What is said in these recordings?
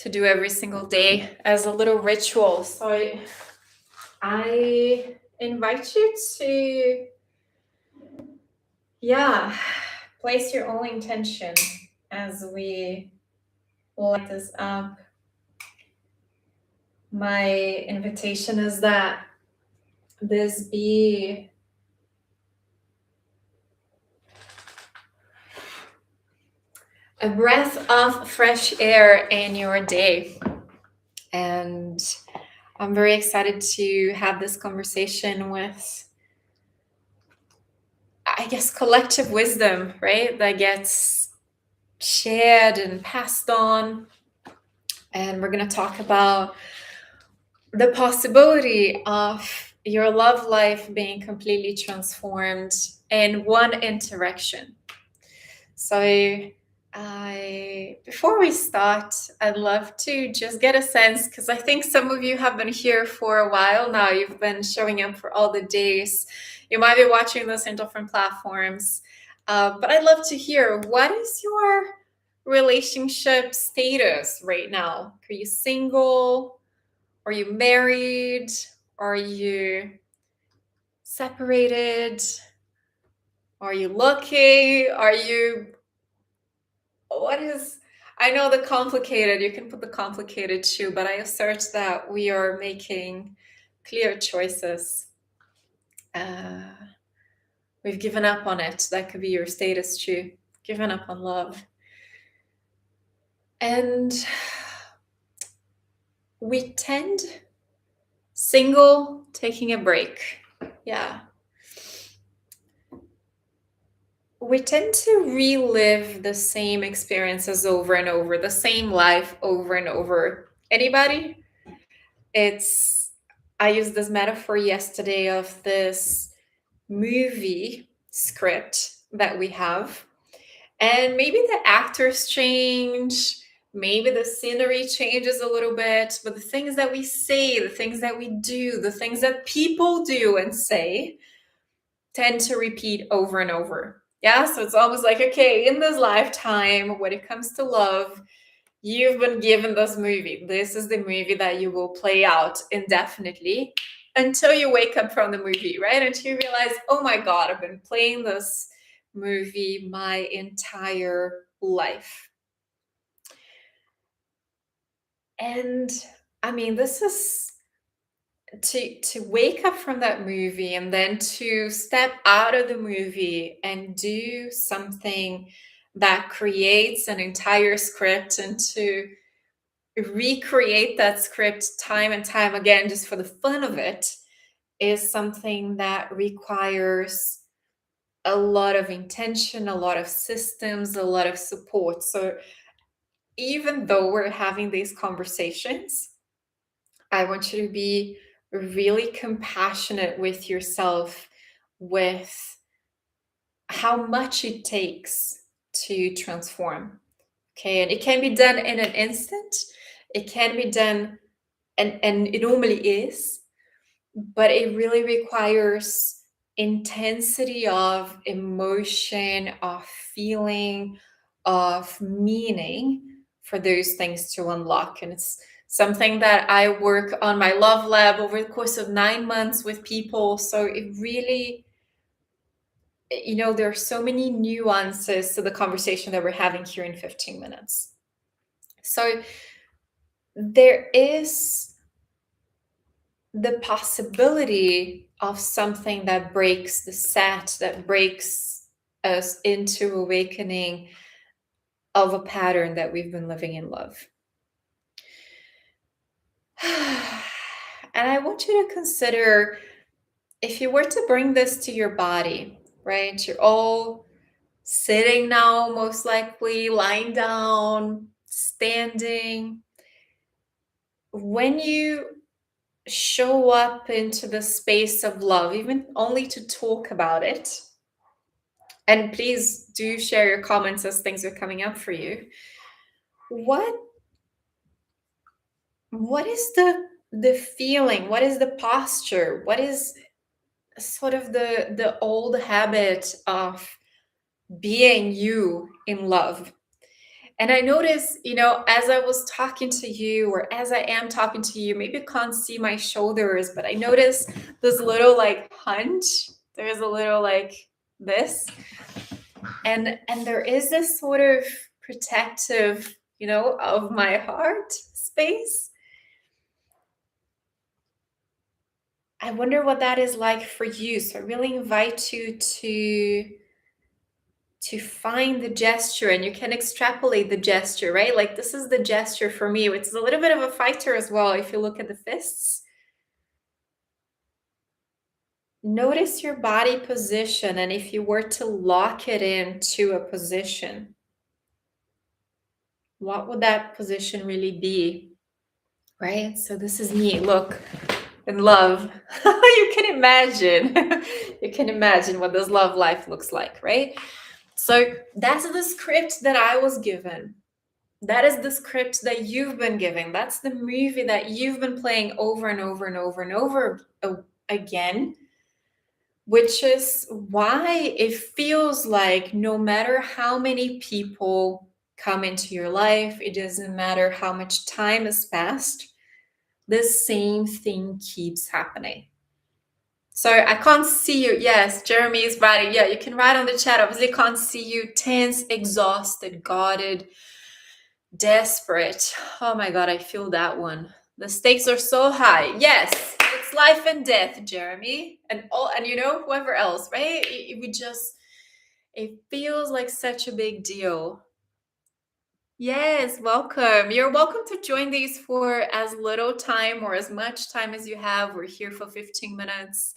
to do every single day as a little ritual. So I invite you to, place your own intention as we light this up. My invitation is that this be a breath of fresh air in your day. And I'm very excited to have this conversation with, I guess, collective wisdom, right? That gets shared and passed on. And we're going to talk about the possibility of your love life being completely transformed in one interaction. So before we start, I'd love to just get a sense, because I think some of you have been here for a while now. You've been showing up for all the days. You might be watching this in different platforms. But I'd love to hear, what is your relationship status right now? Are you single? Are you married? Are you separated? Are you looking? I know the complicated, you can put the complicated too, but I assert that we are making clear choices. We've given up on it. That could be your status too. Given up on love. And we tend, single, taking a break. Yeah. We tend to relive the same experiences over and over, the same life over and over. Anybody? I used this metaphor yesterday of this movie script that we have. And maybe the actors change, maybe the scenery changes a little bit, but the things that we say, the things that we do, the things that people do and say tend to repeat over and over. Yeah, so it's almost like, okay, in this lifetime, when it comes to love, you've been given this movie. This is the movie that you will play out indefinitely until you wake up from the movie, right? Until you realize, oh my God, I've been playing this movie my entire life. And I mean, this is to wake up from that movie and then to step out of the movie and do something that creates an entire script, and to recreate that script time and time again just for the fun of it, is something that requires a lot of intention, a lot of systems, a lot of support. So even though we're having these conversations, I want you to be really compassionate with yourself, with how much it takes to transform. Okay, and it can be done in an instant. It can be done, and it normally is, but it really requires intensity of emotion, of feeling, of meaning for those things to unlock. And it's something that I work on my love lab over the course of 9 months with people. So it really, there are so many nuances to the conversation that we're having here in 15 minutes. So there is the possibility of something that breaks the set, that breaks us into awakening of a pattern that we've been living in love. And I want you to consider, if you were to bring this to your body, right? You're all sitting now, most likely, lying down, standing. When you show up into the space of love, even only to talk about it, and please do share your comments as things are coming up for you, what is the feeling? What is the posture? What is sort of the old habit of being you in love? And I notice, as I was talking to you, or as I am talking to you, maybe you can't see my shoulders, but I notice this little like hunch. There's a little like this. And there is this sort of protective, of my heart space. I wonder what that is like for you. So I really invite you to find the gesture, and you can extrapolate the gesture, right? Like this is the gesture for me. It's a little bit of a fighter as well. If you look at the fists, notice your body position. And if you were to lock it into a position, what would that position really be? Right? So this is me. Look, in love. You can imagine. You can imagine what this love life looks like, right? So that's the script that I was given. That is the script that you've been given. That's the movie that you've been playing over and over and over and over again, which is why it feels like no matter how many people come into your life, it doesn't matter how much time has passed, the same thing keeps happening. So I can't see you. Yes, Jeremy is writing. Yeah, you can write on the chat. Obviously, can't see you. Tense, exhausted, guarded, desperate. Oh my God, I feel that one. The stakes are so high. Yes, it's life and death, Jeremy, and whoever else, right? It feels like such a big deal. Yes, welcome. You're welcome to join these for as little time or as much time as you have. We're here for 15 minutes.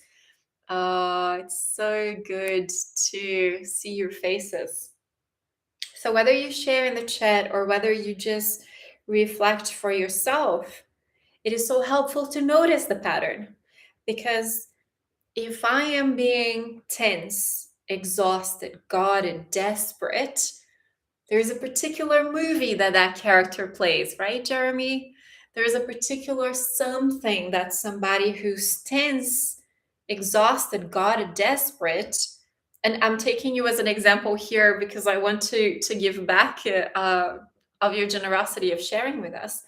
It's so good to see your faces. So whether you share in the chat or whether you just reflect for yourself, it is so helpful to notice the pattern. Because if I am being tense, exhausted, guarded, desperate, there's a particular movie that character plays, right, Jeremy? There's a particular something that somebody who's tense, exhausted, guarded, desperate, and I'm taking you as an example here because I want to give back of your generosity of sharing with us.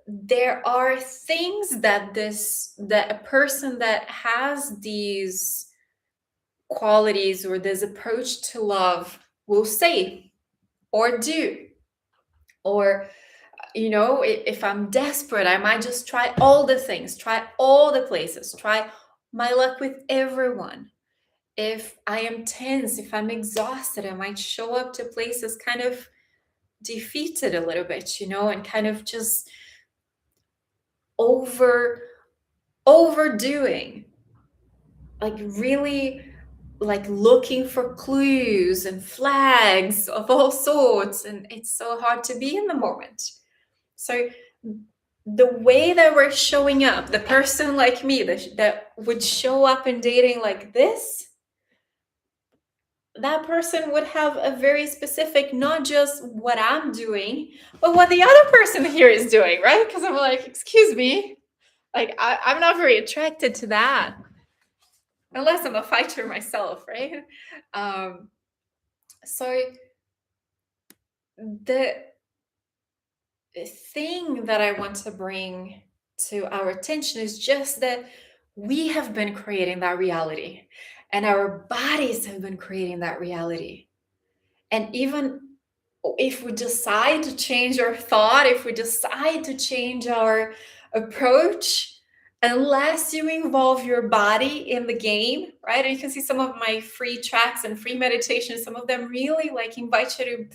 There are things that a person that has these qualities or this approach to love will say or do. Or if I'm desperate, I might just try all the things, try all the places, try my luck with everyone. If I am tense, if I'm exhausted, I might show up to places kind of defeated a little bit, and kind of just overdoing, like really like looking for clues and flags of all sorts, and it's so hard to be in the moment. So the way that we're showing up, the person like me that would show up in dating like this, that person would have a very specific, not just what I'm doing, but what the other person here is doing, right? Because I'm like, excuse me, like I'm not very attracted to that unless I'm a fighter myself, right? So the thing that I want to bring to our attention is just that we have been creating that reality, and our bodies have been creating that reality. And even if we decide to change our thought, if we decide to change our approach, unless you involve your body in the game, right? And you can see some of my free tracks and free meditations, some of them really like invite you to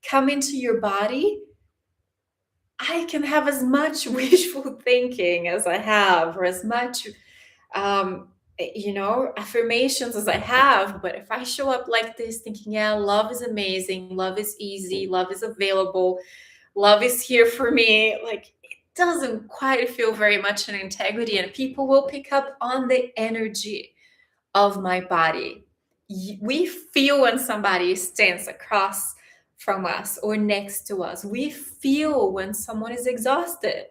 come into your body. I can have as much wishful thinking as I have, or as much affirmations as I have, but if I show up like this thinking, yeah, love is amazing, love is easy, love is available, love is here for me, like it doesn't quite feel very much in integrity, and people will pick up on the energy of my body. We feel when somebody stands across from us or next to us. We feel when someone is exhausted.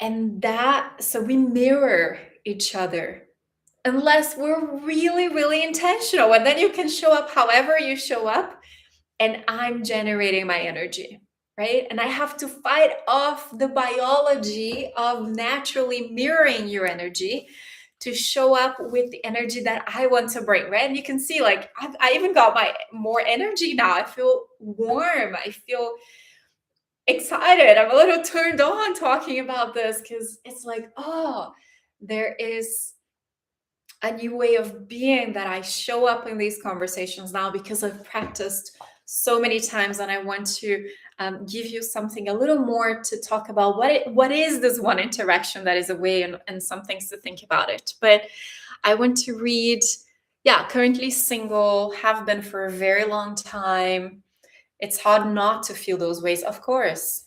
And that, so we mirror each other. unless we're really, really intentional. And then you can show up however you show up, and I'm generating my energy, right? And I have to fight off the biology of naturally mirroring your energy to show up with the energy that I want to bring, right? And you can see, like, I even got my more energy now. I feel warm. I feel excited. I'm a little turned on talking about this because it's like, oh, there is a new way of being that I show up in these conversations now because I've practiced so many times, and I want to give you something a little more to talk about. What is this one interaction that is a way, and some things to think about it. But I want to read, yeah, currently single, have been for a very long time. It's hard not to feel those ways, of course,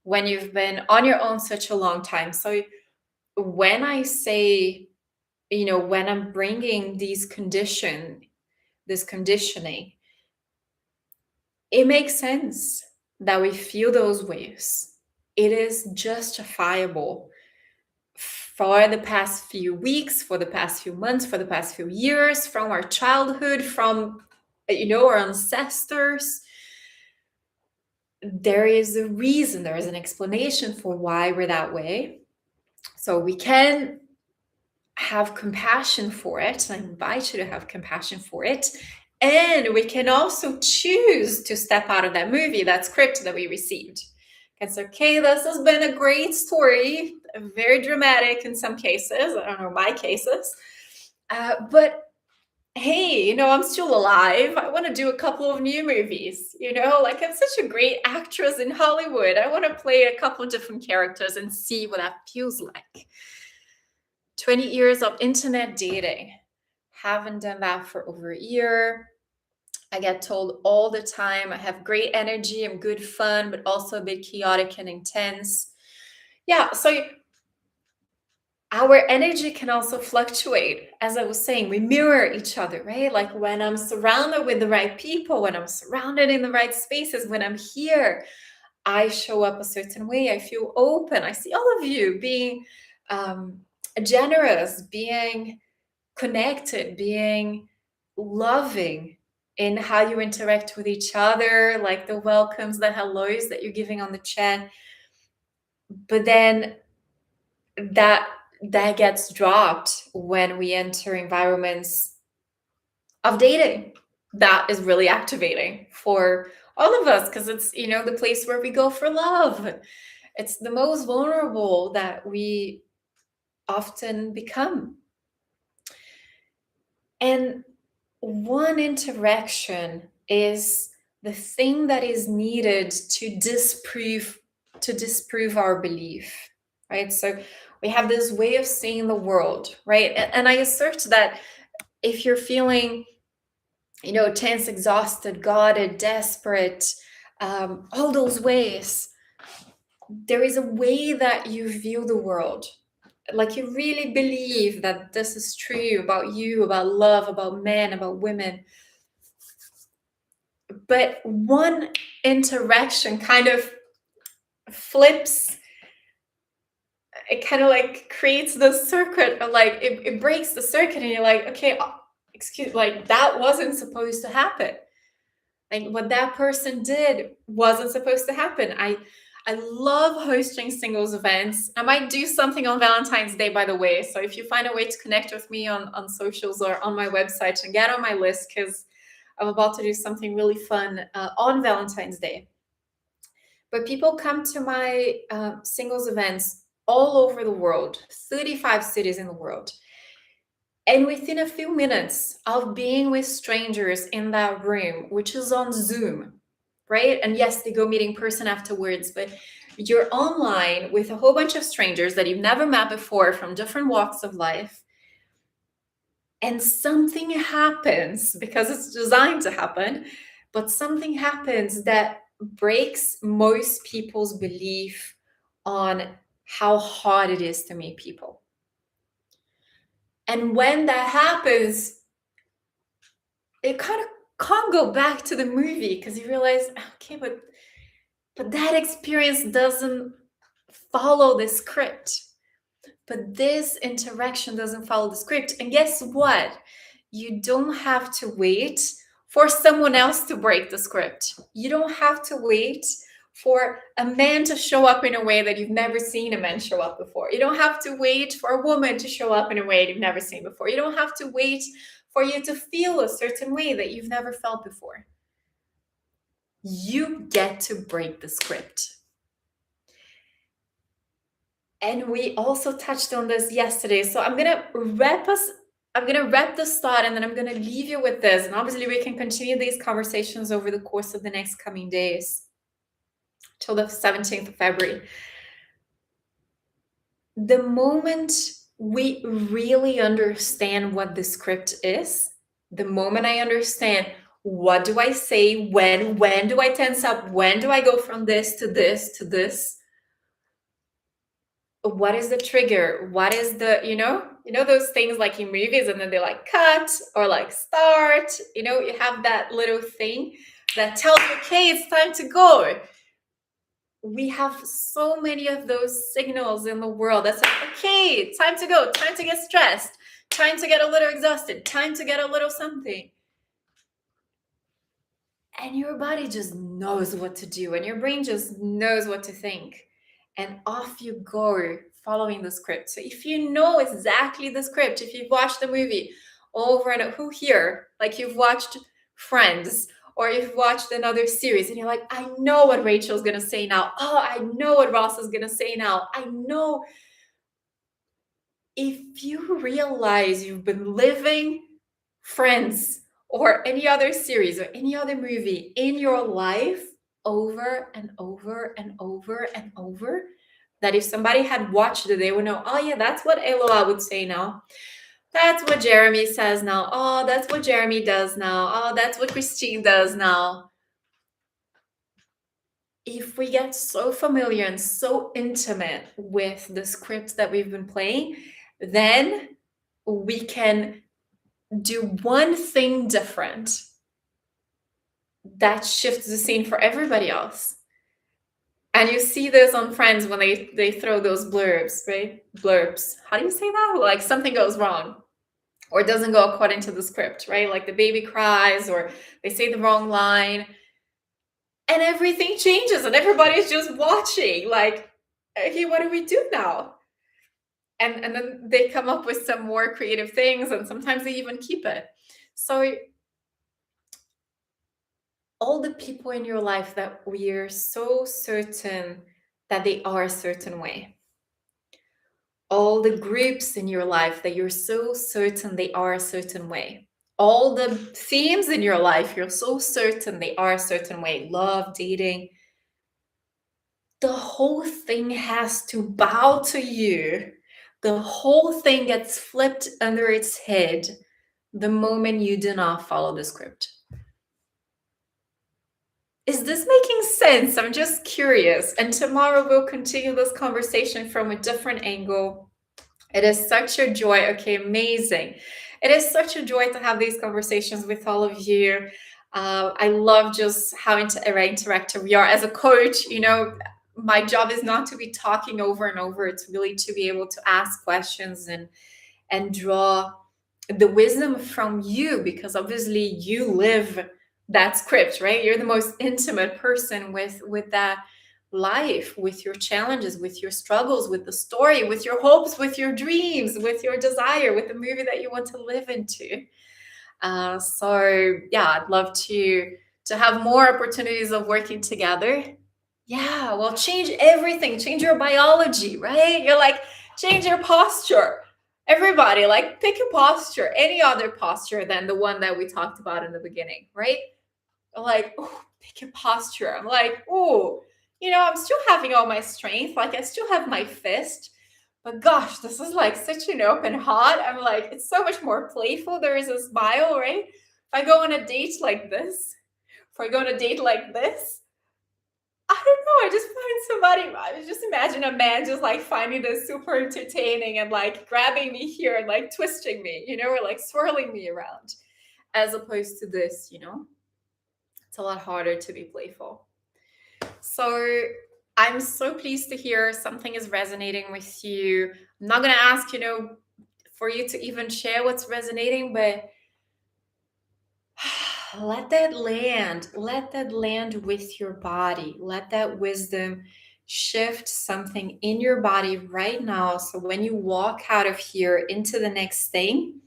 when you've been on your own such a long time. So when I say, when I'm bringing this conditioning, it makes sense that we feel those waves. It is justifiable for the past few weeks, for the past few months, for the past few years, from our childhood, from, our ancestors. There is a reason, there is an explanation for why we're that way. So we can have compassion for it. I invite you to have compassion for it. And we can also choose to step out of that movie, that script that we received. It's okay, this has been a great story, very dramatic in some cases. I don't know my cases. But hey, I'm still alive. I want to do a couple of new movies. Like, I'm such a great actress in Hollywood. I want to play a couple of different characters and see what that feels like. 20 years of internet dating. Haven't done that for over a year. I get told all the time I have great energy, I'm good fun, but also a bit chaotic and intense. Yeah, so our energy can also fluctuate. As I was saying, we mirror each other, right? Like, when I'm surrounded with the right people, when I'm surrounded in the right spaces, when I'm here, I show up a certain way. I feel open. I see all of you being generous, being connected, being loving in how you interact with each other, like the welcomes, the hellos that you're giving on the chat. But then that gets dropped when we enter environments of dating. That is really activating for all of us, because it's, the place where we go for love. It's the most vulnerable that we often become. And one interaction is the thing that is needed to disprove our belief, right? So we have this way of seeing the world, right? And I assert that if you're feeling, tense, exhausted, guarded, desperate, all those ways, there is a way that you view the world. Like, you really believe that this is true about you, about love, about men, about women. But one interaction kind of flips, it kind of like creates the circuit, or like it breaks the circuit, and you're like, okay, excuse, like, that wasn't supposed to happen. Like, what that person did wasn't supposed to happen. I love hosting singles events. I might do something on Valentine's Day, by the way. So if you find a way to connect with me on socials or on my website, and get on my list, because I'm about to do something really fun on Valentine's Day. But people come to my singles events all over the world, 35 cities in the world. And within a few minutes of being with strangers in that room, which is on Zoom, right? And yes, they go meet in person afterwards, but you're online with a whole bunch of strangers that you've never met before from different walks of life. And something happens, because it's designed to happen, but something happens that breaks most people's belief on how hard it is to meet people. And when that happens, it kind of can't go back to the movie, because you realize, okay, but that experience doesn't follow the script. But this interaction doesn't follow the script. And guess what? You don't have to wait for someone else to break the script. You don't have to wait for a man to show up in a way that you've never seen a man show up before. You don't have to wait for a woman to show up in a way you've never seen before. You don't have to wait for you to feel a certain way that you've never felt before. You get to break the script. And we also touched on this yesterday. So I'm gonna wrap this thought, and then I'm gonna leave you with this. And obviously we can continue these conversations over the course of the next coming days till the 17th of February. The moment we really understand what the script is, the moment I understand what do I say, when do I tense up, when do I go from this to this to this, what is the trigger, what is the, those things like in movies, and then they like cut or like start, you have that little thing that tells you, okay, it's time to go. We have so many of those signals in the world that's like, okay, time to go, time to get stressed, time to get a little exhausted, time to get a little something. And your body just knows what to do, and your brain just knows what to think. And off you go, following the script. So if you know exactly the script, if you've watched the movie over and over, who here, like you've watched Friends, or you've watched another series and you're like, I know what Rachel's gonna say now. Oh, I know what Ross is gonna say now. I know. If you realize you've been living Friends or any other series or any other movie in your life over and over and over and over, that if somebody had watched it, they would know, oh yeah, that's what Eloa would say now. That's what Jeremy says now. Oh, that's what Jeremy does now. Oh, that's what Christine does now. If we get so familiar and so intimate with the scripts that we've been playing, then we can do one thing different that shifts the scene for everybody else. And you see this on Friends when they throw those blurbs, right? Blurbs. How do you say that? Like something goes wrong or doesn't go according to the script, right? Like the baby cries or they say the wrong line and everything changes and everybody's just watching like, okay, what do we do now? And then they come up with some more creative things, and sometimes they even keep it. So all the people in your life that we're so certain that they are a certain way, all the groups in your life that you're so certain they are a certain way, all the themes in your life you're so certain they are a certain way, love, dating, the whole thing has to bow to you. The whole thing gets flipped under its head the moment you do not follow the script. Is this making sense? I'm just curious. And tomorrow we'll continue this conversation from a different angle. It is such a joy. Okay, amazing. It is such a joy to have these conversations with all of you. I love just how interactive we are. As a coach, my job is not to be talking over and over. It's really to be able to ask questions and draw the wisdom from you, because obviously you live that script, right? You're the most intimate person with that life, with your challenges, with your struggles, with the story, with your hopes, with your dreams, with your desire, with the movie that you want to live into. So yeah, I'd love to have more opportunities of working together. Yeah, well, change everything, change your biology, right? You're like, change your posture. Everybody, like, pick a posture, any other posture than the one that we talked about in the beginning, right? Like, oh, pick a posture. I'm like, oh, I'm still having all my strength. Like, I still have my fist. But gosh, this is like such an open heart. I'm like, it's so much more playful. There is a smile, right? If I go on a date like this, if I go on a date like this, I don't know. I just find somebody, I just imagine a man just like finding this super entertaining and like grabbing me here and like twisting me, or like swirling me around, as opposed to this, it's a lot harder to be playful. So I'm so pleased to hear something is resonating with you. I'm not going to ask, for you to even share what's resonating, but let that land. Let that land with your body. Let that wisdom shift something in your body right now. So when you walk out of here into the next thing,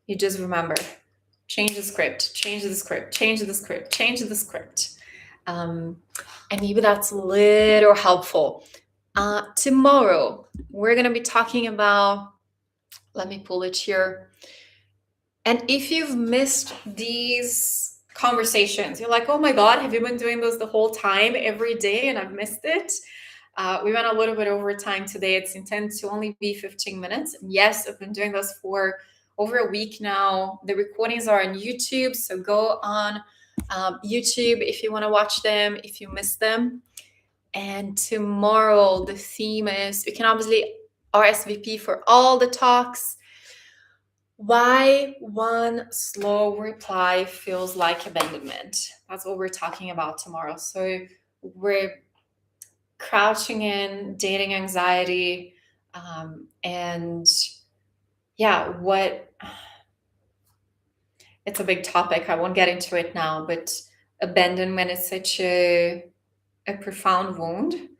you just remember, change the script, change the script, change the script, change the script. And maybe that's a little helpful. Tomorrow, we're going to be talking about, let me pull it here. And if you've missed these conversations, you're like, oh my God, have you been doing those the whole time, every day, and I've missed it? We went a little bit over time today. It's intended to only be 15 minutes. And yes, I've been doing this for over a week now. The recordings are on YouTube, so go on YouTube if you want to watch them, if you missed them. And tomorrow, the theme is, you can obviously RSVP for all the talks. Why one slow reply feels like abandonment. That's what we're talking about tomorrow. So we're crouching in dating anxiety, and yeah, it's a big topic. I won't get into it now, but abandonment is such a profound wound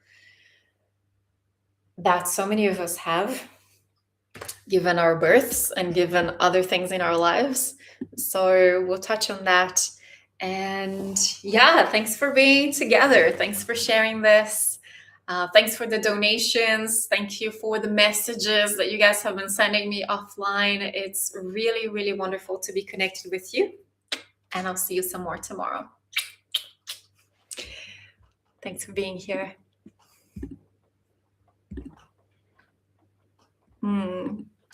that so many of us have, given our births and given other things in our lives. So we'll touch on that. And yeah, thanks for being together. Thanks for sharing this. Thanks for the donations. Thank you for the messages that you guys have been sending me offline. It's really, really wonderful to be connected with you. And I'll see you some more tomorrow. Thanks for being here.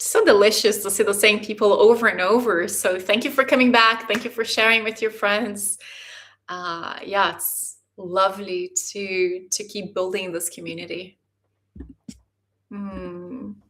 So delicious to see the same people over and over. So thank you for coming back. Thank you for sharing with your friends. Yeah, it's lovely to keep building this community.